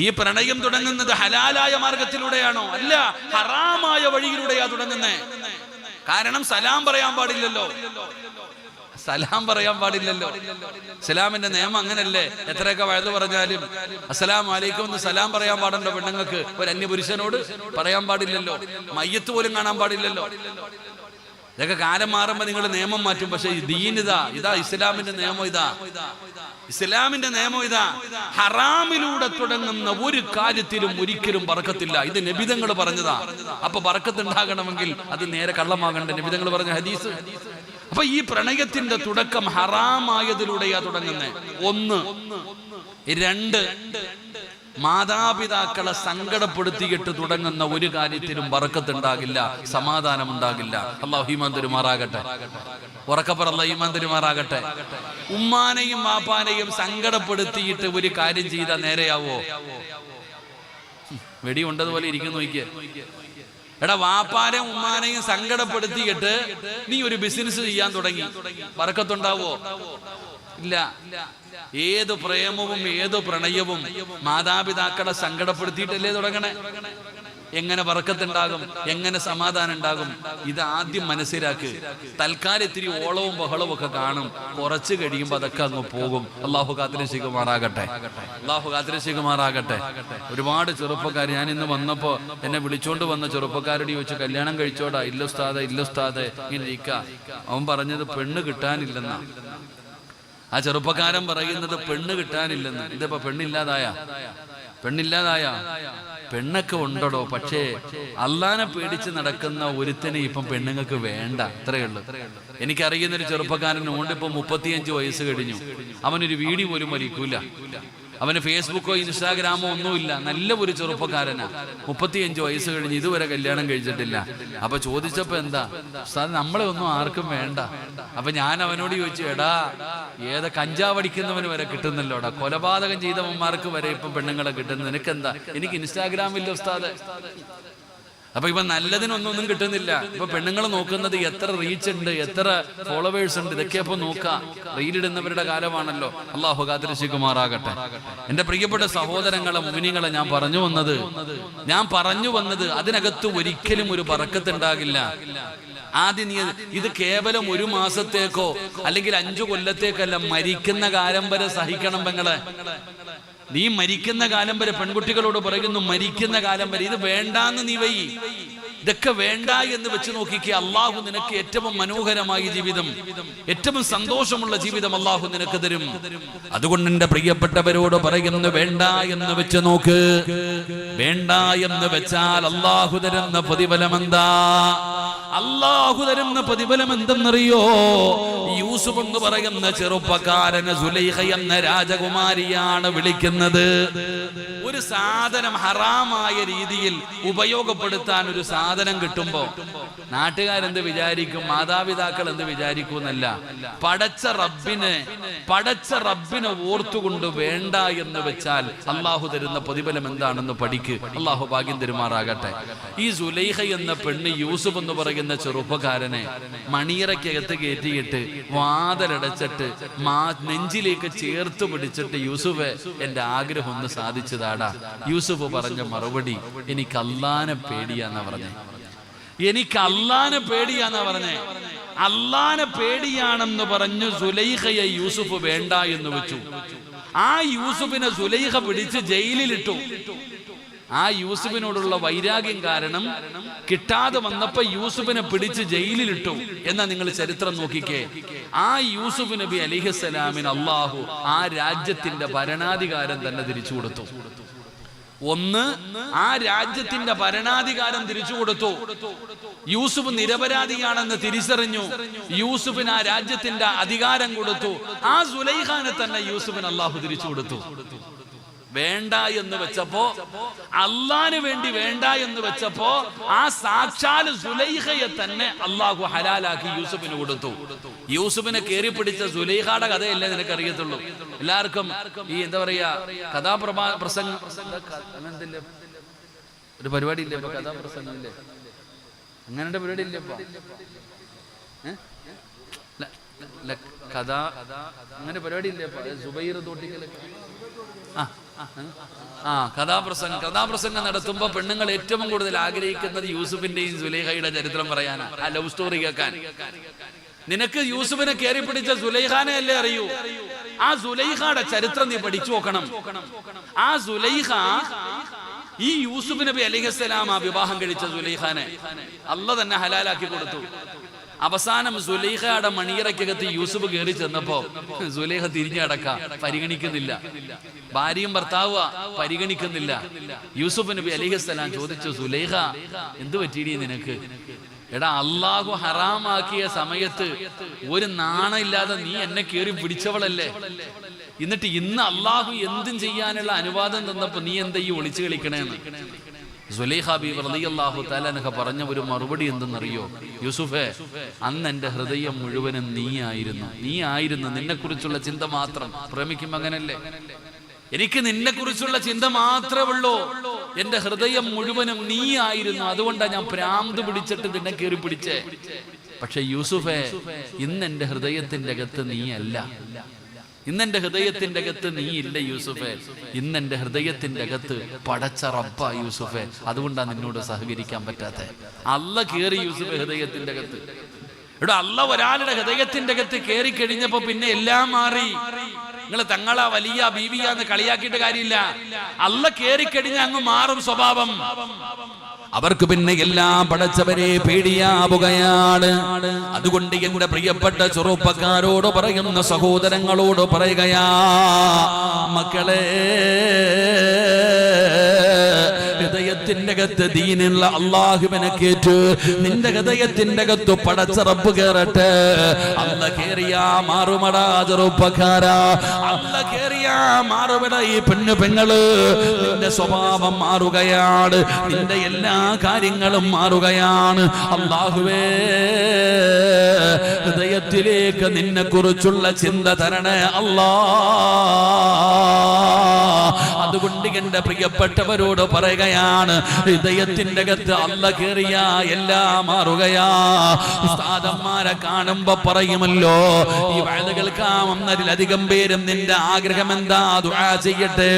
ഈ പ്രണയം തുടങ്ങുന്നത് ഹലാലായ മാർഗത്തിലൂടെയാണോ? അല്ല, ഹറാമായ വഴിയിലൂടെയാ തുടങ്ങുന്നേ. കാരണം സലാം പറയാൻ പാടില്ലല്ലോ. ഇസ്ലാമിന്റെ നിയമം അങ്ങനല്ലേ? എത്രയൊക്കെ വഴുതു പറഞ്ഞാലും അസ്സലാമു അലൈക്കും എന്ന് സലാം പറയാൻ പാടുണ്ടോ? പെണ്ണുങ്ങൾക്ക് ഒരു അന്യപുരുഷനോട് പറയാൻ പാടില്ലല്ലോ. മയ്യത്ത് പോലും കാണാൻ പാടില്ലല്ലോ. ഇതൊക്കെ കാലം മാറുമ്പോ നിങ്ങൾ നിയമം മാറ്റും. പക്ഷെ ദീൻ ഇതാ ഇസ്ലാമിന്റെ നിയമം. ഇസ്ലാമിന്റെ നിയമം ഇതാ. ഹറാമിലൂടെ തുടങ്ങുന്ന ഒരു കാര്യത്തിലും ഒരിക്കലും ബർക്കത്തില്ല. ഇത് നബിതങ്ങൾ പറഞ്ഞതാ. അപ്പൊ ബർക്കത്ത് ഉണ്ടാകണമെങ്കിൽ അത് നേരെ കള്ളമാകണ്ട. നബിതങ്ങൾ പറഞ്ഞ ഹദീസ്. അപ്പൊ ഈ പ്രണയത്തിന്റെ തുടക്കം ഹറാമായതിലൂടെയാ തുടങ്ങുന്നത്. 1. 2, മാതാപിതാക്കളെ സങ്കടപ്പെടുത്തിയിട്ട് തുടങ്ങുന്ന ഒരു കാര്യത്തിലും ബർക്കത്ത് ഉണ്ടാകില്ല, സമാധാനം ഉണ്ടാകില്ല. അല്ലാഹു ഈമാൻ തരുമാറാകട്ടെ. ഉറക്കപ്പറ, അല്ലാഹു ഈമാൻ തരുമാറാകട്ടെ. ഉമ്മാനെയും വാപ്പാനെയും സങ്കടപ്പെടുത്തിയിട്ട് ഒരു കാര്യം ചെയ്താൽ നേരെയാവോ? വെടി ഉണ്ടതുപോലെ ഇരിക്കുന്നു. നോക്കിയേ, എടാ, വാപ്പാനെയും ഉമ്മാനെയും സങ്കടപ്പെടുത്തിയിട്ട് നീ ഒരു ബിസിനസ് ചെയ്യാൻ തുടങ്ങി, ബർക്കത്തുണ്ടാവോ? ഇല്ല. ഏത് പ്രേമവും ഏത് പ്രണയവും മാതാപിതാക്കളെ സങ്കടപ്പെടുത്തിയിട്ടല്ലേ തുടങ്ങണേ? എങ്ങനെ ബർക്കത്തുണ്ടാകും? എങ്ങനെ സമാധാനം ഉണ്ടാകും? ഇത് ആദ്യം മനസ്സിലാക്ക്. തൽക്കാലം ഇത്തിരി ഓളവും ബഹളവും ഒക്കെ കാണും, കുറച്ച് കഴിയുമ്പോൾ അതൊക്കെ അങ്ങ് പോകും. അള്ളാഹു കാത്തിരക്ഷിക്കുമാറാകട്ടെ. ഒരുപാട് ചെറുപ്പക്കാർ, ഞാൻ ഇന്ന് വന്നപ്പോ എന്നെ വിളിച്ചോണ്ട് വന്ന ചെറുപ്പക്കാരോട് ചോദിച്ചു, കല്യാണം കഴിച്ചോടാ? ഇല്ല ഉസ്താദേ, ഇങ്ങനെ ഇരിക്ക. അവൻ പറഞ്ഞത് പെണ്ണ് കിട്ടാനില്ലെന്നാ. ആ ചെറുപ്പക്കാരൻ പറയുന്നത് പെണ്ണ് കിട്ടാനില്ലെന്ന്. ഇതിപ്പോ പെണ്ണില്ലാതായ പെണ്ണൊക്കെ ഉണ്ടോ? പക്ഷേ അള്ളാനെ പേടിച്ച് നടക്കുന്ന ഒരുത്തനെ ഇപ്പം പെണ്ണുങ്ങൾക്ക് വേണ്ട. അത്രയേ ഉള്ളൂ. എനിക്കറിയുന്നൊരു ചെറുപ്പക്കാരനുണ്ട്, ഇപ്പൊ 35 വയസ്സ് കഴിഞ്ഞു. അവനൊരു വീടി പോലും വലിക്കൂല. അവന് ഫേസ്ബുക്കോ ഇൻസ്റ്റാഗ്രാമോ ഒന്നുമില്ല. നല്ല ഒരു ചെറുപ്പക്കാരനാ, 35 വയസ്സ് കഴിഞ്ഞ് ഇതുവരെ കല്യാണം കഴിച്ചിട്ടില്ല. അപ്പൊ ചോദിച്ചപ്പോ എന്താ ഉസ്താദ്, നമ്മളെ ഒന്നും ആർക്കും വേണ്ട. അപ്പൊ ഞാൻ അവനോട് ചോദിച്ചു, എടാ കഞ്ചാവടിക്കുന്നവന് വരെ കിട്ടുന്നല്ലോടാ, കൊലപാതകം ചെയ്തവന്മാർക്ക് വരെ ഇപ്പൊ പെണ്ണുങ്ങളെ കിട്ടുന്നത്, നിനക്കെന്താ? എനിക്ക് ഇൻസ്റ്റാഗ്രാമില്ല ഉസ്താദ്. അപ്പൊ ഇപ്പൊ നല്ലതിനൊന്നും കിട്ടുന്നില്ല. ഇപ്പൊ പെണ്ണുങ്ങൾ നോക്കുന്നത് എത്ര റീച്ച് ഉണ്ട്, എത്ര ഫോളോവേഴ്സ് ഉണ്ട്, ഇതൊക്കെ അപ്പൊ നോക്കാം. റീലിടുന്നവരുടെ കാലമാണല്ലോ. അള്ളാഹു കാത്തിരക്ഷിക്കുമാറാകട്ടെ. എന്റെ പ്രിയപ്പെട്ട സഹോദരങ്ങളെ, മുഅ്മിനീങ്ങളെ, ഞാൻ പറഞ്ഞു വന്നത് അതിനകത്ത് ഒരിക്കലും ഒരു ബറക്കത്ത് ഉണ്ടാകില്ല. ആദ്യം നീ ഇത് കേവലം 1 മാസത്തേക്കോ അല്ലെങ്കിൽ 5 കൊല്ലത്തേക്കല്ല, മരിക്കുന്ന കാലം വരെ സഹിക്കണം പെങ്ങളെ. നീ മരിക്കുന്ന കാലം വരെ, പെൺകുട്ടികളോട് പറയുന്നു, മരിക്കുന്ന കാലം വരെ ഇത് വേണ്ടാന്ന് നീ വൈ. ഇതൊക്കെ വേണ്ട എന്ന് വെച്ച് നോക്കിക്കേ, അള്ളാഹു നിനക്ക് ഏറ്റവും മനോഹരമായ ജീവിതം, ഏറ്റവും സന്തോഷമുള്ള ജീവിതം അള്ളാഹു നിനക്ക് തരും. അതുകൊണ്ട് എന്റെ പ്രിയപ്പെട്ടവരോട് പറയുന്നു, വേണ്ട എന്ന് വെച്ച് നോക്ക്. വേണ്ട എന്ന് വെച്ചാൽ അള്ളാഹു തരുന്ന പ്രതിഫലം എന്താ? അള്ളാഹു തരുന്ന പ്രതിഫലം എന്തെന്നറിയോ? യൂസുഫ് എന്ന് പറയുന്ന ചെറുപ്പക്കാരന് സുലൈഖ എന്ന രാജകുമാരിയാണ് വിളിക്കുന്നത്. ഒരു സാധനം ഹറാമായ രീതിയിൽ ഉപയോഗപ്പെടുത്താൻ ഒരു സാധനം കിട്ടുമ്പോ നാട്ടുകാരെന്ത് വിചാരിക്കും, മാതാപിതാക്കൾ എന്ത് വിചാരിക്കും എന്നല്ല, പടച്ച റബ്ബിനെ ഓർത്തുകൊണ്ട് വേണ്ട എന്ന് വെച്ചാൽ അള്ളാഹു തരുന്ന പ്രതിഫലം എന്താണെന്ന് പഠിക്ക്. അള്ളാഹു ഭാഗ്യം തരുമാറാകട്ടെ. ഈ സുലൈഖ എന്ന പെണ്ണ് യൂസുഫ് എന്ന് പറയുന്ന ചെറുപ്പക്കാരനെ മണിയറയ്ക്കകത്ത് കയറ്റിയിട്ട് വാതിലടച്ചിട്ട് നെഞ്ചിലേക്ക് ചേർത്ത് പിടിച്ചിട്ട്, യൂസുഫ് എന്റെ ആഗ്രഹം ഒന്ന് സാധിച്ചതാടാ. യൂസുഫ് പറഞ്ഞ മറുപടി, എനിക്ക് അല്ലാഹനെ പേടിയാന്നാ പറഞ്ഞേ. എനിക്ക് അല്ലാഹനെ പേടിയാന്നാ പറഞ്ഞേ. അല്ലാഹനെ പേടിയാണെന്ന് പറഞ്ഞു സുലൈഖയെ യൂസുഫ് വേണ്ട എന്ന് വെച്ചു. ആ യൂസുഫിനെ സുലൈഖ പിടിച്ച് ജയിലിലിട്ടു. ആ യൂസുഫിനോടുള്ള വൈരാഗ്യം കാരണം കിട്ടാതെ വന്നപ്പോ യൂസുഫിനെ പിടിച്ച് ജയിലിലിട്ടു. എന്നാ നിങ്ങൾ ചരിത്രം നോക്കിക്കേ. ആ യൂസുഫ് നബി അലൈഹിസ്സലാമിന് അള്ളാഹു ആ രാജ്യത്തിന്റെ ഭരണാധികാരം തന്നെ തിരിച്ചു കൊടുത്തു. ഒന്ന്, ആ രാജ്യത്തിന്റെ ഭരണാധികാരം തിരിച്ചു കൊടുത്തു. യൂസുഫ് നിരപരാധിയാണെന്ന് തിരിച്ചറിഞ്ഞു. യൂസുഫിന് ആ രാജ്യത്തിന്റെ അധികാരം കൊടുത്തു. ആ സുലൈഖാനെ തന്നെ യൂസുഫിന് അള്ളാഹു തിരിച്ചു കൊടുത്തു. വേണ്ട എന്ന് വെച്ചപ്പോ, അള്ളാന് വേണ്ടി വേണ്ട എന്ന് വെച്ചപ്പോ, ആ സാക്ഷാൽ സുലൈഖയെ തന്നെ അള്ളാഹു ഹലാലാക്കി യൂസുഫിന് കൊടുത്തു. യൂസുഫിനെ കയറി പിടിച്ച സുലൈഖയുടെ കഥയല്ലേ നിനക്കറിയത്തുള്ളൂ. എല്ലാവർക്കും ഈ എന്താ പറയാ, കഥാപ്രസംഗം ഒരു പരിപാടി ഇല്ലേ, കഥാപ്രസംഗം ഇല്ലേ, അങ്ങനെ പരിപാടി ഇല്ലേ കഥ, അങ്ങനെ പരിപാടി ഇല്ലേ, സുബൈർ തോട്ടിക്കലൊക്കെ. കഥാപ്രസംഗം നടത്തുമ്പോ പെണ്ണുങ്ങൾ ഏറ്റവും കൂടുതൽ ആഗ്രഹിക്കുന്നത് യൂസുഫിന്റെയും സുലൈഖയുടെ ചരിത്രം പറയാനാണ്, ആ ലവ് സ്റ്റോറി കേൾക്കാൻ. നിനക്ക് യൂസുഫിനെ കയറി പിടിച്ച സുലൈഖാനെ അല്ലേ അറിയൂ. ആ സുലൈഖയുടെ ചരിത്രം നീ പഠിച്ചു നോക്കണം. ആ സുലൈഖ, ഈ യൂസുഫ് നബി അലൈഹിസ്സലാം ആ വിവാഹം കഴിച്ച സുലൈഖാനെ അല്ലാഹു തന്നെ ഹലാലാക്കി കൊടുത്തു. അവസാനം സുലൈഖയുടെ മണിയറയ്ക്കകത്ത് യൂസുഫ് കയറി ചെന്നപ്പോ സുലൈഖ തിരിഞ്ഞടക്ക, പരിഗണിക്കുന്നില്ല. ഭാര്യയും ഭർത്താവുക, പരിഗണിക്കുന്നില്ല. യൂസുഫ് നബി അലൈഹിസ്സലാം ചോദിച്ചു, സുലൈഖ എന്ത് പറ്റിയിടി നിനക്ക്? എടാ, അള്ളാഹു ഹറാമാക്കിയ സമയത്ത് ഒരു നാണമില്ലാതെ നീ എന്നെ കയറി പിടിച്ചവളല്ലേ, എന്നിട്ട് ഇന്ന് അള്ളാഹു എന്തും ചെയ്യാനുള്ള അനുവാദം തന്നപ്പോ നീ എന്താ ഈ ഒളിച്ചു കളിക്കണേന്ന്. സുലൈഖ ബീവി റളിയല്ലാഹു തആല അൻഹ പറഞ്ഞ ഒരു മറുപടി എന്തെന്നറിയോ? യൂസുഫേ, അന്ന് എന്റെ ഹൃദയം മുഴുവനും നീയായിരുന്നു. നിന്നെ കുറിച്ചുള്ള ചിന്ത മാത്രം. പ്രേമിക്കും അങ്ങനല്ലേ? എനിക്ക് നിന്നെ കുറിച്ചുള്ള ചിന്ത മാത്രമേ ഉള്ളൂ. എന്റെ ഹൃദയം മുഴുവനും നീയായിരുന്നു. അതുകൊണ്ടാണ് ഞാൻ ഭ്രാന്ത് പിടിച്ചിട്ട് നിന്നെ കയറി പിടിച്ചേ. പക്ഷെ യൂസുഫേ, ഇന്ന് എന്റെ ഹൃദയത്തിന്റെ അകത്ത് നീയല്ല. ഇന്നെന്റെ ഹൃദയത്തിന്റെ അകത്ത് നീ ഇല്ല യൂസുഫേ. ഇന്നെന്റെ ഹൃദയത്തിന്റെ അകത്ത് പടച്ച റബ്ബാ യൂസുഫേ. അതുകൊണ്ടാണ് നിന്നോട് സഹകരിക്കാൻ പറ്റാത്തെ. അല്ലാഹ് കേറി യൂസുഫേ ഹൃദയത്തിന്റെ അകത്ത്. ഇവിടെ അല്ലാഹ് ഒരാളുടെ ഹൃദയത്തിന്റെ അകത്ത് കയറി കഴിഞ്ഞപ്പോ പിന്നെ എല്ലാം മാറി. നിങ്ങൾ തങ്ങളാ വലിയ ബീവിയാന്ന് കളിയാക്കിയിട്ട് കാര്യമില്ല. അല്ലാഹ് കയറി കഴിഞ്ഞ അങ്ങ് മാറും സ്വഭാവം. അവർക്ക് പിന്നെ എല്ലാം പടച്ചവരെ പേടിയാവുകയാണ്. അതുകൊണ്ട് എന്റെ പ്രിയപ്പെട്ട ചെറുപ്പക്കാരോട് പറയുന്ന, സഹോദരങ്ങളോട് പറയുകയാ, മക്കളെ, ഹൃദയത്തിന്റെ അകത്ത് ദീനുള്ള അള്ളാഹുവിനെ കേറ്റ്, നിന്റെ ഹൃദയത്തിന്റെ അകത്ത് പടച്ച റബ്ബ് കേറട്ടെ. അല്ല കേറിയാ മാറുമടാ ചെറുപ്പക്കാരാ, അല്ല കേറിയാ മാറുമട ഈ പെണ്ണുങ്ങള്. നിന്റെ സ്വഭാവം മാറുകയാണ്, നിന്റെ എല്ലാ കാര്യങ്ങളും മാറുകയാണ്. അല്ലാഹുവേ, ഹൃദയത്തിലേക്ക് നിന്നെ കുറിച്ചുള്ള ചിന്ത തരണേ അല്ലാ. അതുകൊണ്ട് എന്റെ പ്രിയപ്പെട്ടവരോട് പറയുകയാണ്, ഹൃദയത്തിന്റെ അകത്ത് അല്ല കേറിയ എല്ലാം മാറുകയാ. ഉസ്താദന്മാരെ കാണുമ്പോ പറയുമല്ലോ, ഈ വഅദ് കേൾക്കാമെന്നതിലധികം പേരും നിന്റെ ആഗ്രഹം എന്താ, ദുആ ചെയ്യട്ടെ.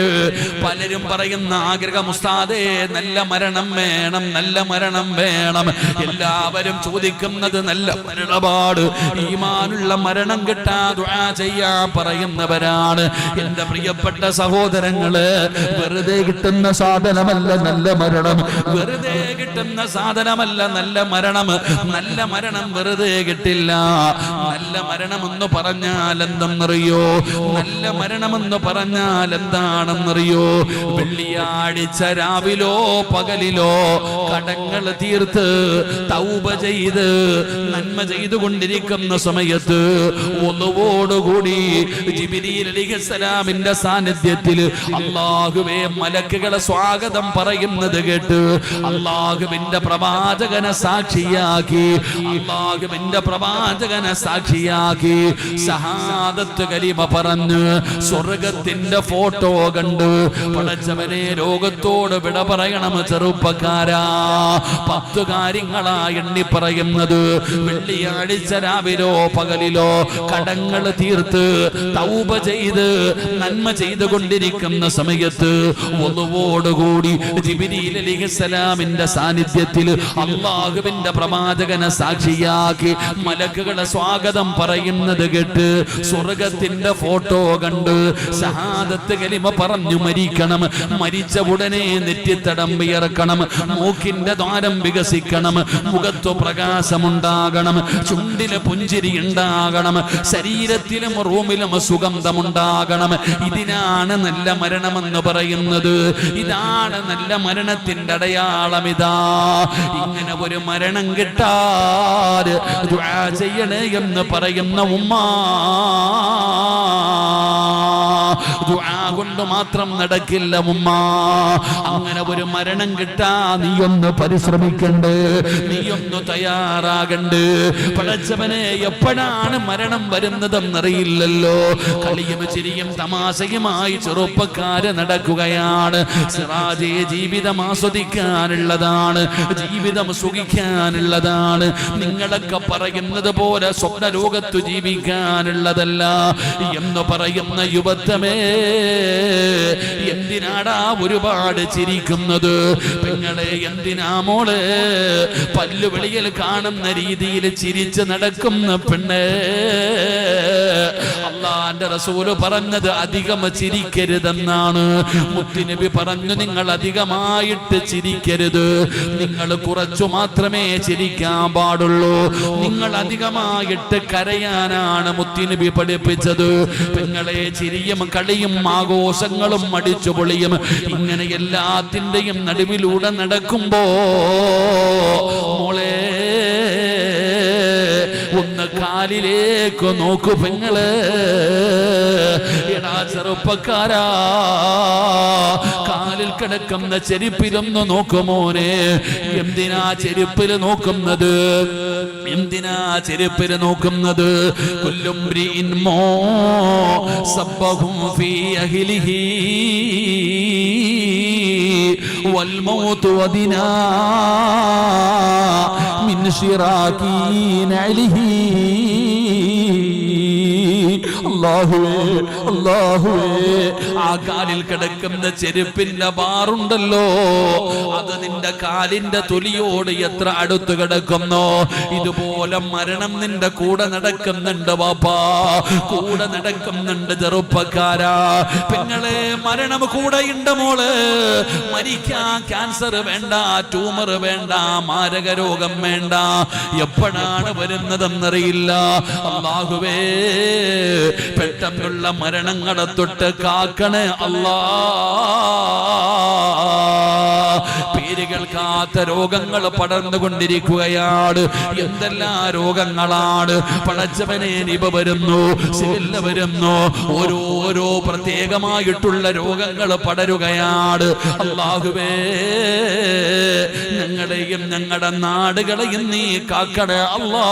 പലരും പറയുന്ന ആഗ്രഹം, ഉസ്താദേ നല്ല മരണം വേണം, നല്ല മരണം വേണം. എല്ലാവരും ചോദിക്കുന്നത് നല്ല മരണപാട്, ഈമാനുള്ള മരണം കിട്ടാ ദുആ ചെയ്യാൻ പറയുന്നവരാണ്. എന്റെ പ്രിയപ്പെട്ട സഹോദരങ്ങള്, വെറുതെ കിട്ടുന്ന സാധനമല്ല നല്ല മരണം, വെറുതെ കിട്ടുന്ന സാധനമല്ല നല്ല മരണം. നല്ല മരണം വെറുതെ കിട്ടില്ല. നല്ല മരണമെന്ന് പറഞ്ഞാൽ എന്തെന്നറിയോ? നല്ല മരണമെന്ന് പറഞ്ഞാൽ എന്താണെന്നറിയോ? വെള്ളിയാഴ്ച രാവിലോ പകലിലോ കടങ്ങൾ തീർത്ത് തൗബ ചെയ്ത് നന്മ ചെയ്തുകൊണ്ടിരിക്കുന്ന സമയത്ത് ഒന്നുവോടുകൂടി ജിബ്രീൽ അലൈഹിസ്സലാമിന്റെ സാന്നിധ്യത്തിൽ അല്ലാഹുവേ മലക്കുകളെ സ്വാഗതം പറയുന്നത് കേട്ട് അല്ലാഹുവിന്റെ പ്രവാചകനെ സാക്ഷിയാക്കി, അല്ലാഹുവിന്റെ പ്രവാചകനെ സാക്ഷിയാക്കി ഷഹാദത്ത് കലിമ പറഞ്ഞ് സ്വർഗത്തിന്റെ ഫോട്ടോ കണ്ട് പടച്ചവനെ ലോകത്തോട് വിട പറയണം ചെറുപ്പക്കാരാ. 10 കാര്യങ്ങളാ എണ്ണി പറയുന്നത്. വെള്ളിയാഴ്ച രാവിലോ പകലിലോ കടങ്ങൾ തീർത്ത് തൗബ ചെയ്ത് നന്മ ചെയ്തുകൊണ്ടിരിക്കുന്ന സമയത്ത് ഒന്നുവോടുകൂടി ജിബ്രീൽ അലൈഹിസ്സലാമിന്റെ സാന്നിധ്യത്തിൽ അല്ലാഹുവിന്റെ പ്രവാചകനെ സാക്ഷിയാക്കി മലക്കുകളെ സ്വാഗതം പറയുന്നത് കേട്ട് സ്വർഗത്തിന്റെ ഫോട്ടോ കണ്ട് ഷഹാദത്ത് കലിമ പറഞ്ഞു മരിക്കണം. മരിച്ച ഉടനെ നെറ്റിത്തടം വിയർക്കണം, മൂക്കിന്റെ ദ്വാരം വികസിക്കണം, മുഖത്തു പ്രകാശമുണ്ടാകണം, ചുണ്ടില് പുഞ്ചിരി ഉണ്ടാകണം, ശരീരത്തിലും റൂമിലും സുഗന്ധമുണ്ടാകണം. ഇതിനാണ് നല്ല മരണമെന്ന് പറയുന്നത്. ഇതാണ് നല്ല മരണത്തിന്റെ അടയാളം. ഇതാ ഇങ്ങനെ ഒരു മരണം കിട്ടാൻ ദുആ ചെയ്യണേ എന്ന് പറയുന്ന ഉമ്മ, ദുആ കൊണ്ട് മാത്രം നടക്കില്ല ഉമ്മ. അങ്ങനെ ഒരു മരണം കിട്ടാ നീയൊന്ന് പരിശ്രമിക്കണ്ടേ, നീയൊന്ന് തയ്യാറാകണ്ടേ. പടച്ചവനെ, എപ്പോഴാണ് മരണം വരുന്നതെന്നറിയില്ലല്ലോ. കളിയും ചിരിയും തമാശയുമായി ചെറുപ്പക്കാര് നടക്കുകയാണ്. സിറാജേ, ജീവിതം ആസ്വദിക്കാനുള്ളതാണ്, ജീവിതം സുഖിക്കാനുള്ളതാണ്. നിങ്ങളൊക്കെ പറയുന്നത് പോലെ സ്വപ്ന ലോകത്തു ജീവിക്കാനുള്ളതല്ല എന്ന് പറയുന്ന യുവത്വമേ, എന്തിനാടാ ഒരുപാട് ചിരിക്കുന്നത്? പെങ്ങളെ, എന്തിനാ മോളെ പല്ലുവിളിയിൽ കാണുന്ന രീതിയിൽ ചിരിച്ച് നടക്കുന്ന പെണ്ണേ? അല്ലാഹുവിന്റെ റസൂല് പറഞ്ഞത് അധികം ചിരിക്കരുതെന്നാണ്. മുത്തുനബി പറഞ്ഞു, നിങ്ങൾ അധികമായിട്ട് ചിരിക്കരുത്, നിങ്ങൾ കുറച്ചു മാത്രമേ ചിരിക്കാൻ പാടുള്ളൂ. നിങ്ങൾ അധികമായിട്ട് കരയാനാണ് മുത്തുനബി പഠിപ്പിച്ചത്. പെങ്ങളെ, ചിരിയും കളിയും ആഘോഷങ്ങളും അടിച്ചുപൊളിയും ഇങ്ങനെ എല്ലാത്തിന്റെയും നടുവിലൂടെ നടക്കുമ്പോ മോളെ ഒന്ന് കാലിലേക്ക് നോക്കു പെങ്ങള്. എടാ ചെറുപ്പക്കാരാ, കാലിൽ കിടക്കുന്ന ചെരുപ്പിലൊന്ന് നോക്കുമോനെ. എന്തിനാ ചെരുപ്പില് നോക്കുന്നത്? എന്തിനാ ചെരുപ്പില് നോക്കുന്നത്? കുല്ലും മ്രിഇൻ മോ സബ്ബഹും ഫീ അഹ്ലിഹി വൽ മൗതു വദിനാ മിൻ ശിറാകി നഅലിഹി. അല്ലാഹുവേ, അല്ലാഹുവേ, ആ കാലിൽ കിടക്കുന്ന ചെരുപ്പിന്റെ ബാറുണ്ടല്ലോ, അത് നിന്റെ കാലിന്റെ തൊലിയോട് എത്ര അടുത്ത് കിടക്കുന്നോ, ഇതുപോലെ മരണം നിന്റെ കൂടെ നടക്കുന്നുണ്ട് വാപ്പാ, കൂടെ നടക്കുന്നുണ്ട് ചെറുപ്പക്കാരാ. പെങ്ങളെ, മരണം കൂടെയുണ്ട് മോള്. മരിക്കാൻ ക്യാൻസർ വേണ്ട, ട്യൂമർ വേണ്ട, മാരക രോഗം വേണ്ട. എപ്പോഴാണ് വരുന്നതെന്നറിയില്ല. അല്ലാഹുവേ, പെട്ടെന്നുള്ള മരണങ്ങളെ തൊട്ട് കാക്കണേ അല്ലാ. പേര് കേൾക്കാത്ത രോഗങ്ങൾ പടർന്നുകൊണ്ടിരിക്കുകയാണ്. എന്തെല്ലാം രോഗങ്ങളാണ് പടച്ചവനെ. നിപ വരുന്നു, സിവില്ല വരുന്നു, ഓരോ പ്രത്യേകമായിട്ടുള്ള രോഗങ്ങൾ പടരുകയാണ്. അല്ലാഹുവേ, ഞങ്ങളെയും ഞങ്ങളുടെ നാടുകളെയും നീ കാക്കണേ അല്ലാ.